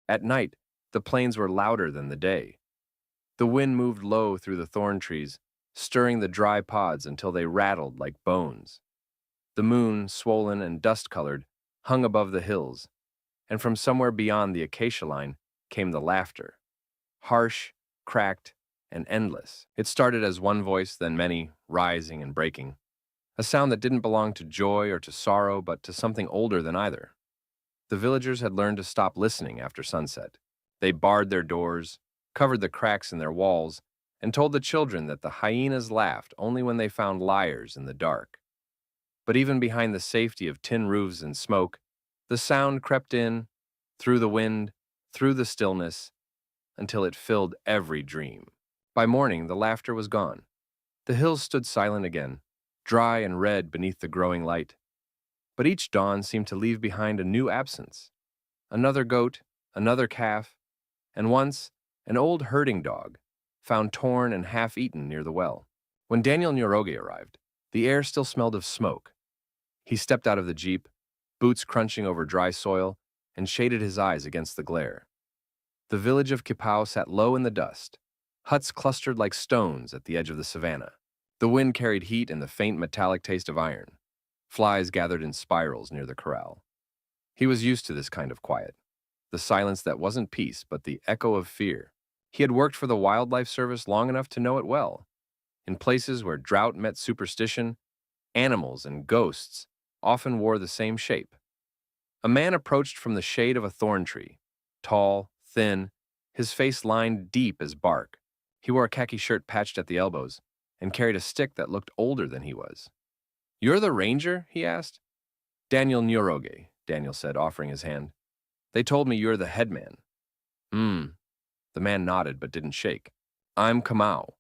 At night, the plains were louder than the day. The wind moved low through the thorn trees, stirring the dry pods until they rattled like bones. The moon, swollen and dust-colored, hung above the hills, and from somewhere beyond the acacia line came the laughter. Harsh, cracked, and endless. It started as one voice, then many, rising and breaking. A sound that didn't belong to joy or to sorrow, but to something older than either. The villagers had learned to stop listening after sunset. They barred their doors, covered the cracks in their walls, and told the children that the hyenas laughed only when they found liars in the dark. But even behind the safety of tin roofs and smoke, the sound crept in, through the wind, through the stillness, until it filled every dream. By morning, the laughter was gone. The hills stood silent again, dry and red beneath the growing light. But each dawn seemed to leave behind a new absence. Another goat, another calf, and once an old herding dog, found torn and half-eaten near the well. When Daniel Nyoroge arrived, the air still smelled of smoke. He stepped out of the jeep, boots crunching over dry soil, and shaded his eyes against the glare. The village of Kipau sat low in the dust, huts clustered like stones at the edge of the savannah. The wind carried heat and the faint metallic taste of iron. Flies gathered in spirals near the corral. He was used to this kind of quiet, the silence that wasn't peace but the echo of fear. He had worked for the Wildlife Service long enough to know it well. In places where drought met superstition, animals and ghosts often wore the same shape. A man approached from the shade of a thorn tree, tall, thin, his face lined deep as bark. He wore a khaki shirt patched at the elbows and carried a stick that looked older than he was. "You're the ranger?" he asked. "Daniel Nyoroge," Daniel said, offering his hand. "They told me you're the headman." Hmm. The man nodded but didn't shake. "I'm Kamau."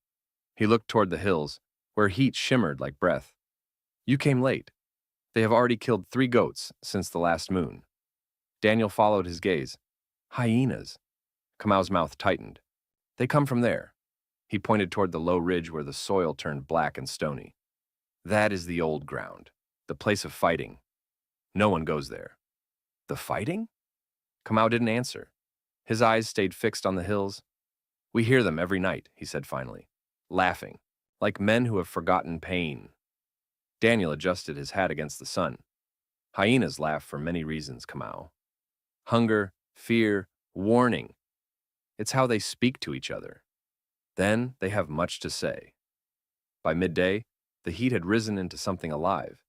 He looked toward the hills, where heat shimmered like breath. "You came late. They have already killed 3 goats since the last moon." Daniel followed his gaze. "Hyenas." Kamau's mouth tightened. "They come from there." He pointed toward the low ridge where the soil turned black and stony. "That is the old ground, the place of fighting. No one goes there." "The fighting?" Kamau didn't answer. His eyes stayed fixed on the hills. "We hear them every night," he said finally, laughing, like men who have forgotten pain. Daniel adjusted his hat against the sun. "Hyenas laugh for many reasons, Kamau. Hunger, fear, warning. It's how they speak to each other. Then they have much to say." By midday, the heat had risen into something alive.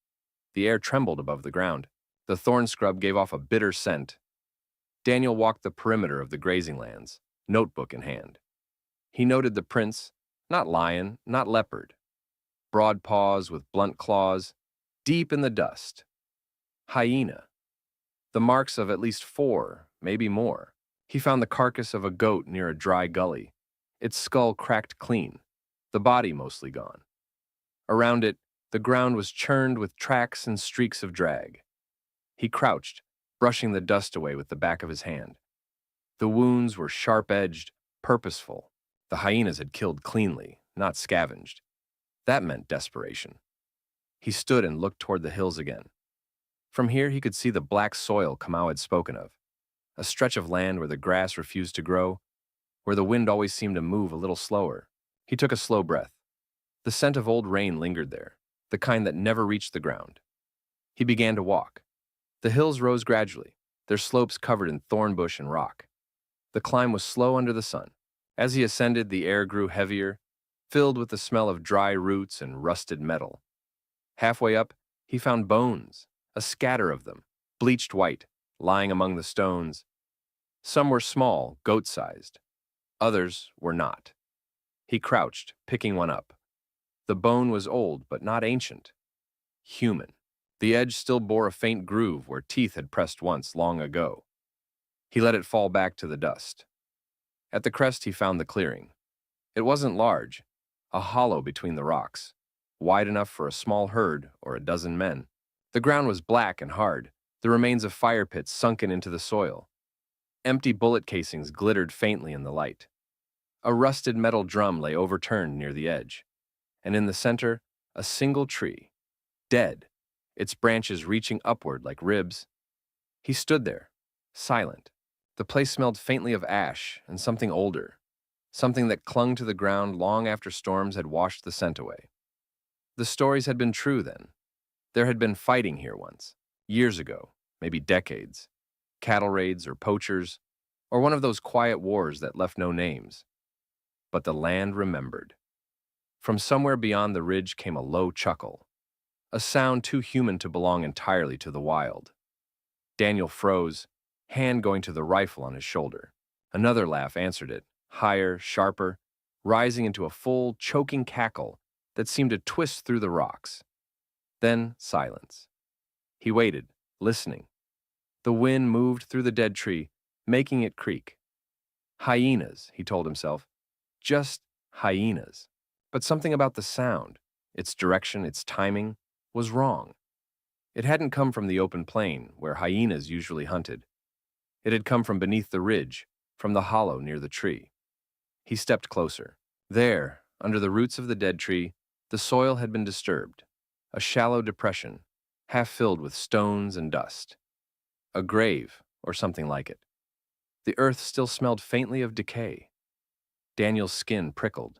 The air trembled above the ground. The thorn scrub gave off a bitter scent. Daniel walked the perimeter of the grazing lands, notebook in hand. He noted the prints, not lion, not leopard. Broad paws with blunt claws, deep in the dust. Hyena. The marks of at least 4, maybe more. He found the carcass of a goat near a dry gully, its skull cracked clean, the body mostly gone. Around it, the ground was churned with tracks and streaks of drag. He crouched, brushing the dust away with the back of his hand. The wounds were sharp-edged, purposeful. The hyenas had killed cleanly, not scavenged. That meant desperation. He stood and looked toward the hills again. From here he could see the black soil Kamau had spoken of, a stretch of land where the grass refused to grow, where the wind always seemed to move a little slower. He took a slow breath. The scent of old rain lingered there, the kind that never reached the ground. He began to walk. The hills rose gradually, their slopes covered in thorn bush and rock. The climb was slow under the sun. As he ascended, the air grew heavier, filled with the smell of dry roots and rusted metal. Halfway up, he found bones, a scatter of them, bleached white, lying among the stones. Some were small, goat-sized. Others were not. He crouched, picking one up. The bone was old, but not ancient. Human. The edge still bore a faint groove where teeth had pressed once, long ago. He let it fall back to the dust. At the crest he found the clearing. It wasn't large, a hollow between the rocks, wide enough for a small herd or a dozen men. The ground was black and hard, the remains of fire pits sunken into the soil. Empty bullet casings glittered faintly in the light. A rusted metal drum lay overturned near the edge, and in the center, a single tree, dead, its branches reaching upward like ribs. He stood there, silent, The place smelled faintly of ash and something older, something that clung to the ground long after storms had washed the scent away. The stories had been true then. There had been fighting here once, years ago, maybe decades. Cattle raids or poachers, or one of those quiet wars that left no names. But the land remembered. From somewhere beyond the ridge came a low chuckle, a sound too human to belong entirely to the wild. Daniel froze, hand going to the rifle on his shoulder. Another laugh answered it, higher, sharper, rising into a full, choking cackle that seemed to twist through the rocks. Then silence. He waited, listening. The wind moved through the dead tree, making it creak. Hyenas, he told himself. Just hyenas. But something about the sound, its direction, its timing, was wrong. It hadn't come from the open plain, where hyenas usually hunted. It had come from beneath the ridge, from the hollow near the tree. He stepped closer. There, under the roots of the dead tree, the soil had been disturbed. A shallow depression, half filled with stones and dust. A grave, or something like it. The earth still smelled faintly of decay. Daniel's skin prickled.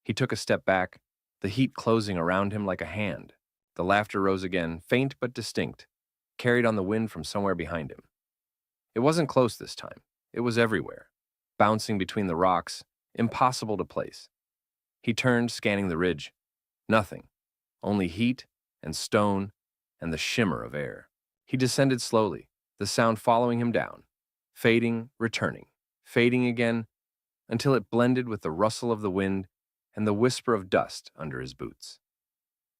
He took a step back, the heat closing around him like a hand. The laughter rose again, faint but distinct, carried on the wind from somewhere behind him. It wasn't close this time. It was everywhere, bouncing between the rocks, impossible to place. He turned, scanning the ridge. Nothing. Only heat and stone and the shimmer of air. He descended slowly, the sound following him down, fading, returning, fading again, until it blended with the rustle of the wind and the whisper of dust under his boots.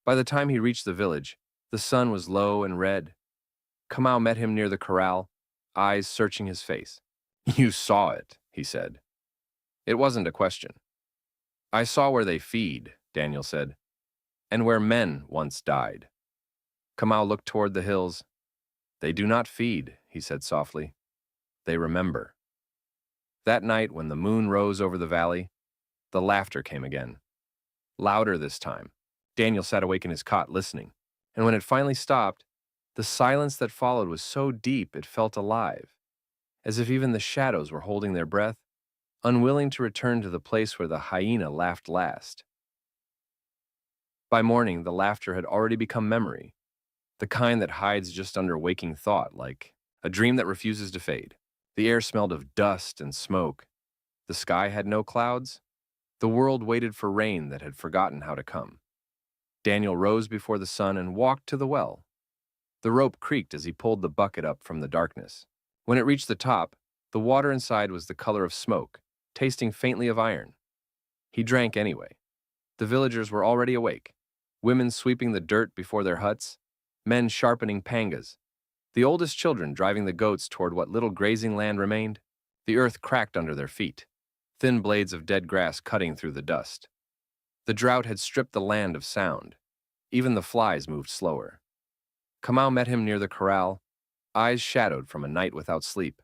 By the time he reached the village, the sun was low and red. Kamau met him near the corral, eyes searching his face. "You saw it," he said. It wasn't a question. "I saw where they feed," Daniel said, "and where men once died." Kamau looked toward the hills. "They do not feed," he said softly. "They remember." That night, when the moon rose over the valley, the laughter came again. Louder this time. Daniel sat awake in his cot, listening. And when it finally stopped, the silence that followed was so deep it felt alive, as if even the shadows were holding their breath, unwilling to return to the place where the hyena laughed last. By morning, the laughter had already become memory, the kind that hides just under waking thought, like a dream that refuses to fade. The air smelled of dust and smoke. The sky had no clouds. The world waited for rain that had forgotten how to come. Daniel rose before the sun and walked to the well. The rope creaked as he pulled the bucket up from the darkness. When it reached the top, the water inside was the color of smoke, tasting faintly of iron. He drank anyway. The villagers were already awake. Women sweeping the dirt before their huts, men sharpening pangas, the oldest children driving the goats toward what little grazing land remained. The earth cracked under their feet, thin blades of dead grass cutting through the dust. The drought had stripped the land of sound. Even the flies moved slower. Kamau met him near the corral, eyes shadowed from a night without sleep.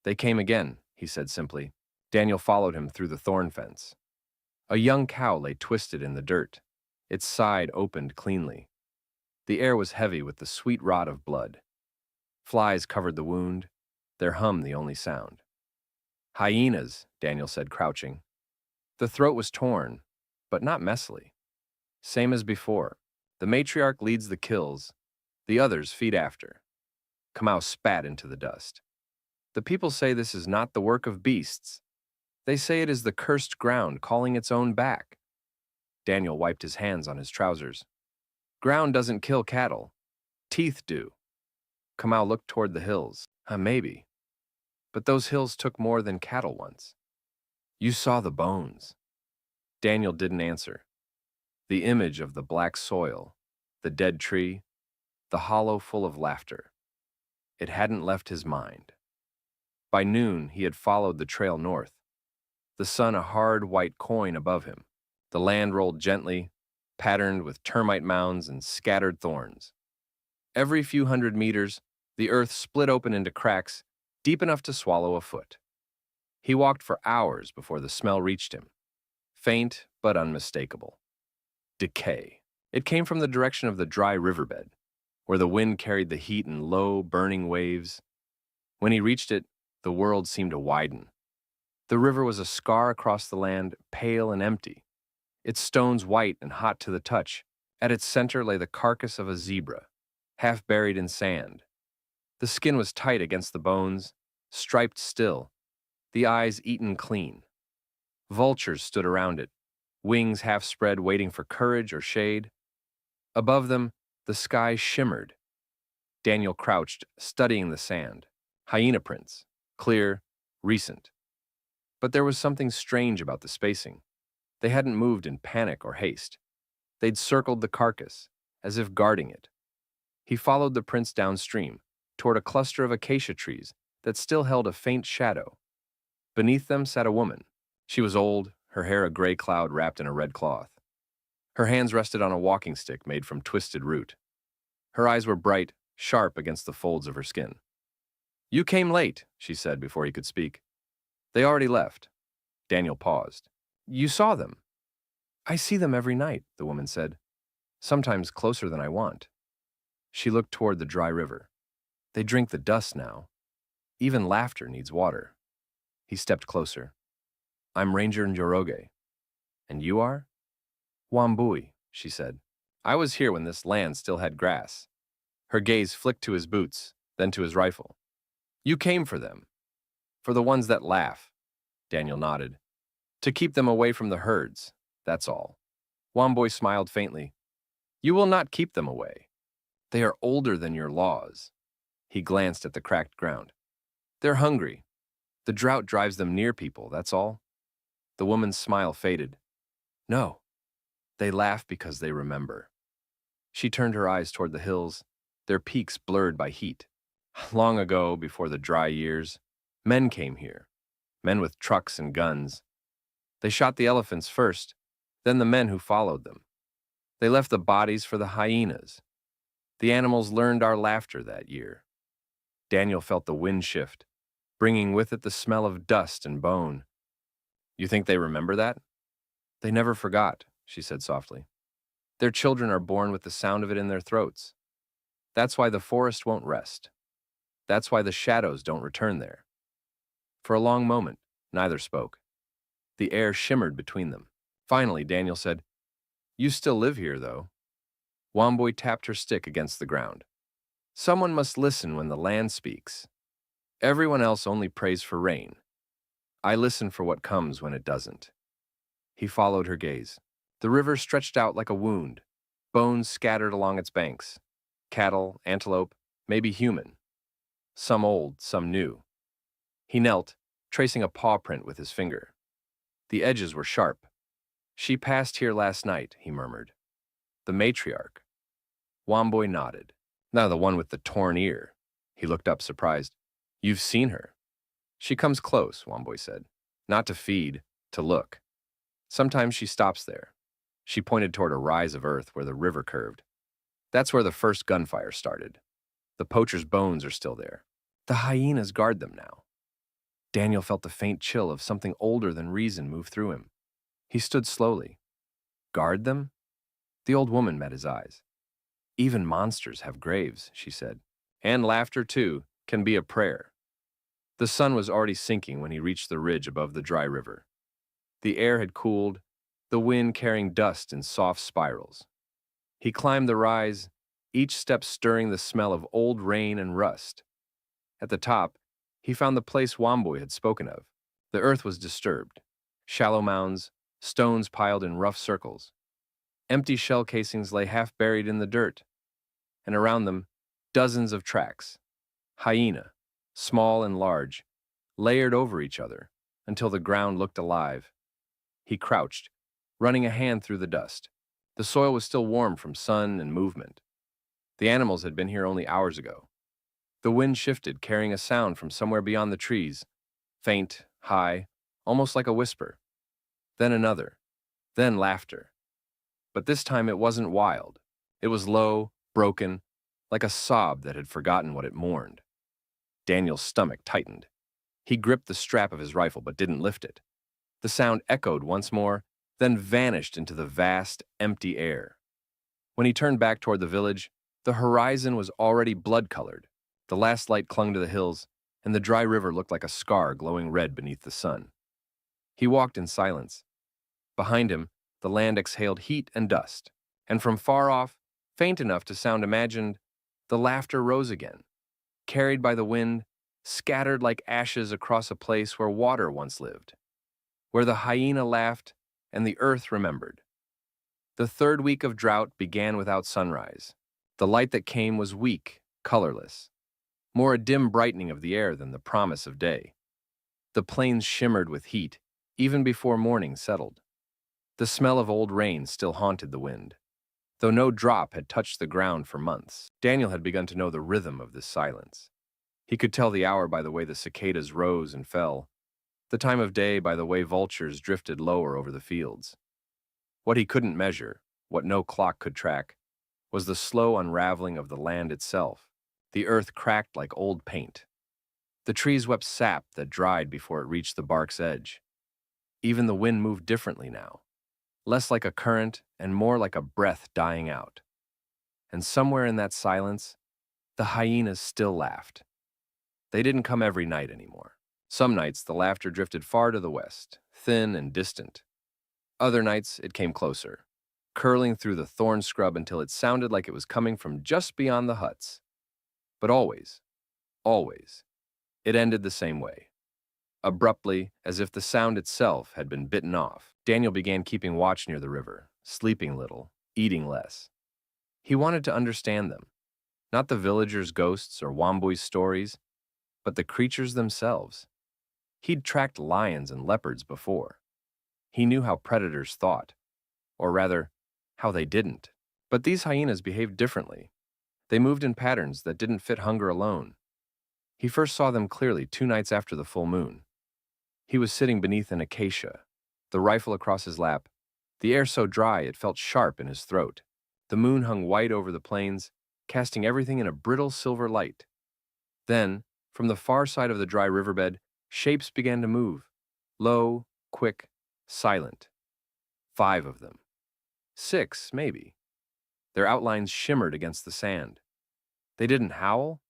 "They came again," he said simply. Daniel followed him through the thorn fence. A young cow lay twisted in the dirt, its side opened cleanly. The air was heavy with the sweet rot of blood. Flies covered the wound, their hum the only sound. "Hyenas," Daniel said, crouching. The throat was torn, but not messily. Same as before. The matriarch leads the kills, the others feed after. Kamau spat into the dust. "The people say this is not the work of beasts. They say it is the cursed ground calling its own back." Daniel wiped his hands on his trousers. "Ground doesn't kill cattle. Teeth do." Kamau looked toward the hills. Maybe. But those hills took more than cattle once. "You saw the bones." Daniel didn't answer. The image of the black soil, the dead tree, the hollow full of laughter. It hadn't left his mind. By noon, he had followed the trail north, the sun a hard white coin above him. The land rolled gently, patterned with termite mounds and scattered thorns. Every few hundred meters, the earth split open into cracks deep enough to swallow a foot. He walked for hours before the smell reached him, faint but unmistakable. Decay. It came from the direction of the dry riverbed, where the wind carried the heat in low, burning waves. When he reached it, The world seemed to widen. The river was a scar across the land, pale and empty, its stones white and hot to the touch. At its center lay the carcass of a zebra, half buried in sand. The skin was tight against the bones, striped still, the eyes eaten clean. Vultures stood around it, wings half spread waiting for courage or shade. Above them, the sky shimmered. Daniel crouched, studying the sand. Hyena prints, clear, recent. But there was something strange about the spacing. They hadn't moved in panic or haste. They'd circled the carcass, as if guarding it. He followed the prints downstream, toward a cluster of acacia trees that still held a faint shadow. Beneath them sat a woman. She was old, her hair a gray cloud wrapped in a red cloth. Her hands rested on a walking stick made from twisted root. Her eyes were bright, sharp against the folds of her skin. "You came late," she said before he could speak. "They already left." Daniel paused. "You saw them?" "I see them every night," the woman said. "Sometimes closer than I want." She looked toward the dry river. "They drink the dust now. Even laughter needs water." He stepped closer. "I'm Ranger Njoroge." "And you are?" "Wambui," she said. "I was here when this land still had grass." Her gaze flicked to his boots, then to his rifle. "You came for them." "For the ones that laugh," Daniel nodded. "To keep them away from the herds, that's all." Wambui smiled faintly. "You will not keep them away. They are older than your laws." He glanced at the cracked ground. "They're hungry. The drought drives them near people, that's all." The woman's smile faded. "No, they laugh because they remember." She turned her eyes toward the hills, their peaks blurred by heat. Long ago, before the dry years, men came here, men with trucks and guns. They shot the elephants first, then the men who followed them. They left the bodies for the hyenas. The animals learned our laughter that year. Daniel felt the wind shift, bringing with it the smell of dust and bone. "You think they remember that?" "They never forgot," she said softly. "Their children are born with the sound of it in their throats. That's why the forest won't rest. That's why the shadows don't return there." For a long moment, neither spoke. The air shimmered between them. Finally, Daniel said, "You still live here, though." Wambui tapped her stick against the ground. "Someone must listen when the land speaks. Everyone else only prays for rain. I listen for what comes when it doesn't." He followed her gaze. The river stretched out like a wound, bones scattered along its banks. Cattle, antelope, maybe human. Some old, some new. He knelt, tracing a paw print with his finger. The edges were sharp. "She passed here last night," he murmured. "The matriarch." Wambui nodded. "Now the one with the torn ear." He looked up, surprised. "You've seen her?" "She comes close," Wambui said. "Not to feed, to look. Sometimes she stops there." She pointed toward a rise of earth where the river curved. "That's where the first gunfire started. The poachers' bones are still there. The hyenas guard them now." Daniel felt the faint chill of something older than reason move through him. He stood slowly. "Guard them?" The old woman met his eyes. "Even monsters have graves," she said. "And laughter, too, can be a prayer." The sun was already sinking when he reached the ridge above the dry river. The air had cooled, the wind carrying dust in soft spirals. He climbed the rise, each step stirring the smell of old rain and rust. At the top, he found the place Wambui had spoken of. The earth was disturbed. Shallow mounds, stones piled in rough circles. Empty shell casings lay half buried in the dirt. And around them, dozens of tracks. Hyena, small and large, layered over each other until the ground looked alive. He crouched, running a hand through the dust. The soil was still warm from sun and movement. The animals had been here only hours ago. The wind shifted, carrying a sound from somewhere beyond the trees, faint, high, almost like a whisper. Then another, then laughter. But this time it wasn't wild. It was low, broken, like a sob that had forgotten what it mourned. Daniel's stomach tightened. He gripped the strap of his rifle but didn't lift it. The sound echoed once more, then vanished into the vast, empty air. When he turned back toward the village, the horizon was already blood-colored. The last light clung to the hills, and the dry river looked like a scar glowing red beneath the sun. He walked in silence. Behind him, the land exhaled heat and dust, and from far off, faint enough to sound imagined, the laughter rose again, carried by the wind, scattered like ashes across a place where water once lived, where the hyena laughed and the earth remembered. The third week of drought began without sunrise. The light that came was weak, colorless, more a dim brightening of the air than the promise of day. The plains shimmered with heat, even before morning settled. The smell of old rain still haunted the wind, though no drop had touched the ground for months. Daniel had begun to know the rhythm of this silence. He could tell the hour by the way the cicadas rose and fell, the time of day by the way vultures drifted lower over the fields. What he couldn't measure, what no clock could track, was the slow unraveling of the land itself. The earth cracked like old paint. The trees wept sap that dried before it reached the bark's edge. Even the wind moved differently now, less like a current and more like a breath dying out. And somewhere in that silence, the hyenas still laughed. They didn't come every night anymore. Some nights the laughter drifted far to the west, thin and distant. Other nights it came closer, curling through the thorn scrub until it sounded like it was coming from just beyond the huts. But always, always, it ended the same way. Abruptly, as if the sound itself had been bitten off, Daniel began keeping watch near the river, sleeping little, eating less. He wanted to understand them, not the villagers' ghosts or Wambui's stories, but the creatures themselves. He'd tracked lions and leopards before. He knew how predators thought, or rather, how they didn't. But these hyenas behaved differently. They moved in patterns that didn't fit hunger alone. He first saw them clearly 2 nights after the full moon. He was sitting beneath an acacia, the rifle across his lap, the air so dry it felt sharp in his throat. The moon hung white over the plains, casting everything in a brittle silver light. Then, from the far side of the dry riverbed, shapes began to move, low, quick, silent. 5 of them. 6, maybe. Their outlines shimmered against the sand. They didn't howl,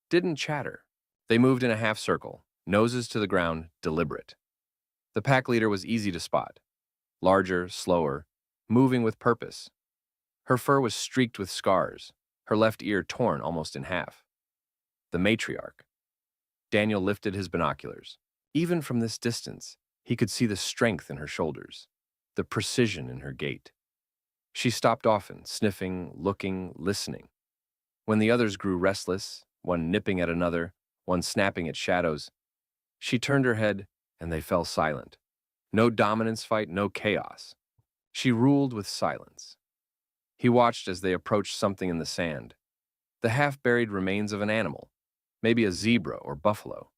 didn't chatter. They moved in a half circle, noses to the ground, deliberate. The pack leader was easy to spot. Larger, slower, moving with purpose. Her fur was streaked with scars, her left ear torn almost in half. The matriarch. Daniel lifted his binoculars. Even from this distance, he could see the strength in her shoulders, the precision in her gait. She stopped often, sniffing, looking, listening. When the others grew restless, one nipping at another, one snapping at shadows, she turned her head and they fell silent. No dominance fight, no chaos. She ruled with silence. He watched as they approached something in the sand, the half-buried remains of an animal, maybe a zebra or buffalo.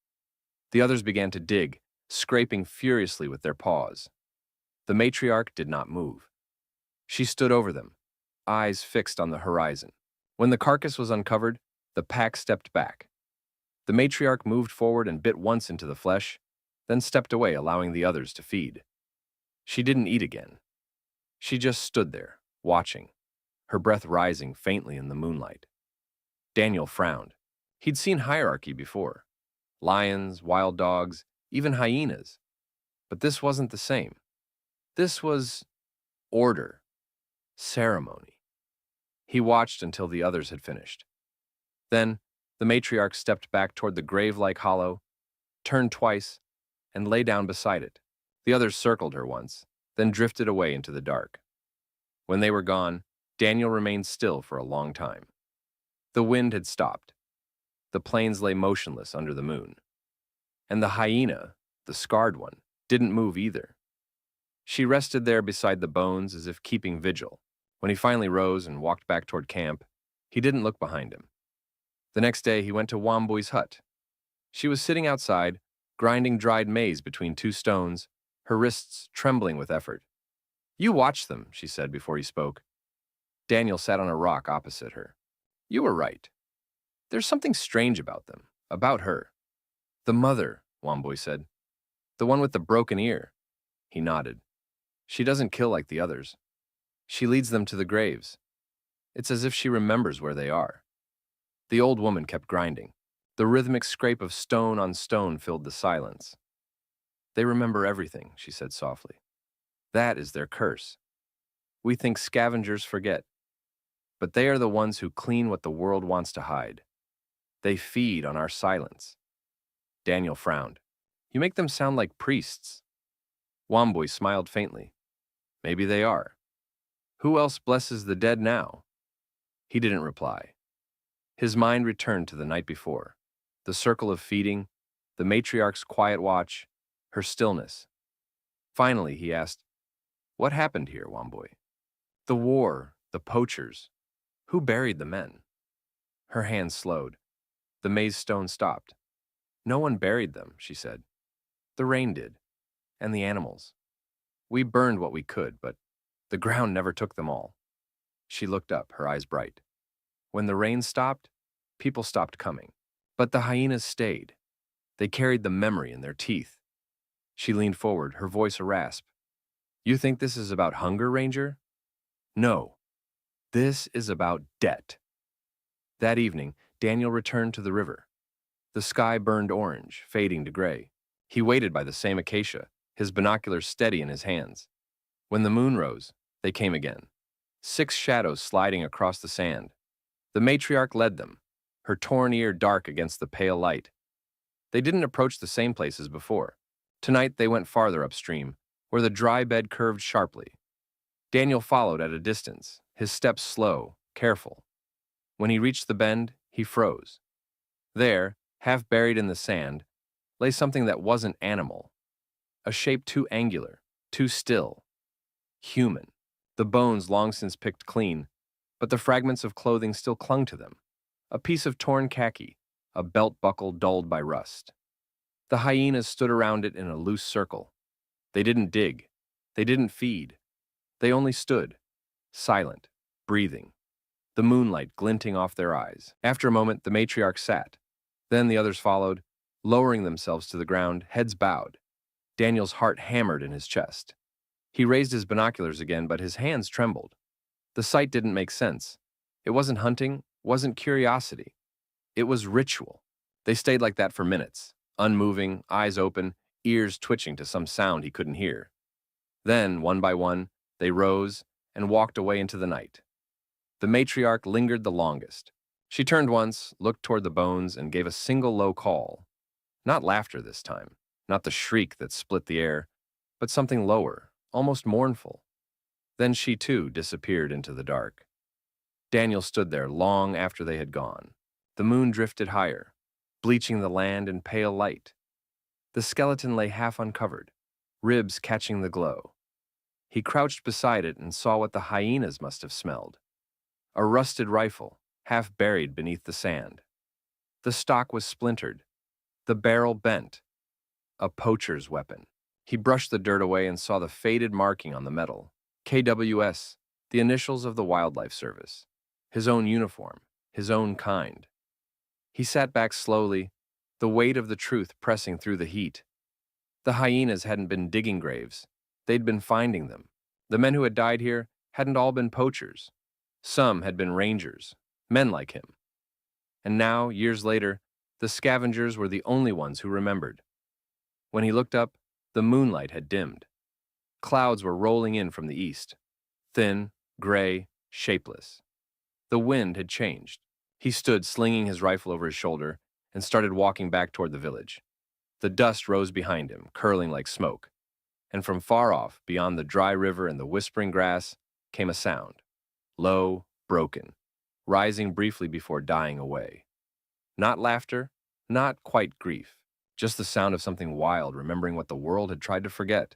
The others began to dig, scraping furiously with their paws. The matriarch did not move. She stood over them, eyes fixed on the horizon. When the carcass was uncovered, the pack stepped back. The matriarch moved forward and bit once into the flesh, then stepped away, allowing the others to feed. She didn't eat again. She just stood there, watching, her breath rising faintly in the moonlight. Daniel frowned. He'd seen hierarchy before. Lions, wild dogs, even hyenas. But this wasn't the same. This was order, ceremony. He watched until the others had finished. Then, the matriarch stepped back toward the grave-like hollow, turned twice, and lay down beside it. The others circled her once, then drifted away into the dark. When they were gone, Daniel remained still for a long time. The wind had stopped. The plains lay motionless under the moon. And the hyena, the scarred one, didn't move either. She rested there beside the bones as if keeping vigil. When he finally rose and walked back toward camp, he didn't look behind him. The next day, he went to Wambui's hut. She was sitting outside, grinding dried maize between 2 stones, her wrists trembling with effort. "You watch them," she said before he spoke. Daniel sat on a rock opposite her. "You were right. There's something strange about them, about her." "The mother," Wambui said. "The one with the broken ear." He nodded. "She doesn't kill like the others. She leads them to the graves. It's as if she remembers where they are." The old woman kept grinding. The rhythmic scrape of stone on stone filled the silence. They remember everything, she said softly. That is their curse. We think scavengers forget, but they are the ones who clean what the world wants to hide. They feed on our silence. Daniel frowned. You make them sound like priests. Womboy smiled faintly. Maybe they are. Who else blesses the dead now? He didn't reply. His mind returned to the night before. The circle of feeding, the matriarch's quiet watch, her stillness. Finally, he asked, what happened here, Womboy? The war, the poachers. Who buried the men? Her hand slowed. The maze stone stopped. No one buried them, she said. The rain did. And the animals. We burned what we could, but the ground never took them all. She looked up, her eyes bright. When the rain stopped, people stopped coming. But the hyenas stayed. They carried the memory in their teeth. She leaned forward, her voice a rasp. You think this is about hunger, Ranger? No. This is about debt. That evening, Daniel returned to the river. The sky burned orange, fading to gray. He waited by the same acacia, his binoculars steady in his hands. When the moon rose, they came again. 6 shadows sliding across the sand. The matriarch led them, her torn ear dark against the pale light. They didn't approach the same place as before. Tonight they went farther upstream, where the dry bed curved sharply. Daniel followed at a distance, his steps slow, careful. When he reached the bend, he froze. There, half buried in the sand, lay something that wasn't animal. A shape too angular, too still. Human. The bones long since picked clean, but the fragments of clothing still clung to them. A piece of torn khaki, a belt buckle dulled by rust. The hyenas stood around it in a loose circle. They didn't dig. They didn't feed. They only stood, silent, breathing, the moonlight glinting off their eyes. After a moment, the matriarch sat. Then the others followed, lowering themselves to the ground, heads bowed. Daniel's heart hammered in his chest. He raised his binoculars again, but his hands trembled. The sight didn't make sense. It wasn't hunting, wasn't curiosity. It was ritual. They stayed like that for minutes, unmoving, eyes open, ears twitching to some sound he couldn't hear. Then, one by one, they rose and walked away into the night. The matriarch lingered the longest. She turned once, looked toward the bones, and gave a single low call. Not laughter this time, not the shriek that split the air, but something lower, almost mournful. Then she too disappeared into the dark. Daniel stood there long after they had gone. The moon drifted higher, bleaching the land in pale light. The skeleton lay half uncovered, ribs catching the glow. He crouched beside it and saw what the hyenas must have smelled. A rusted rifle, half buried beneath the sand. The stock was splintered, the barrel bent. A poacher's weapon. He brushed the dirt away and saw the faded marking on the metal. KWS, the initials of the Wildlife Service. His own uniform, his own kind. He sat back slowly, the weight of the truth pressing through the heat. The hyenas hadn't been digging graves. They'd been finding them. The men who had died here hadn't all been poachers. Some had been rangers, men like him. And now, years later, the scavengers were the only ones who remembered. When he looked up, the moonlight had dimmed. Clouds were rolling in from the east, thin, gray, shapeless. The wind had changed. He stood slinging his rifle over his shoulder and started walking back toward the village. The dust rose behind him, curling like smoke. And from far off, beyond the dry river and the whispering grass, came a sound. Low, broken, rising briefly before dying away. Not laughter, not quite grief, just the sound of something wild remembering what the world had tried to forget.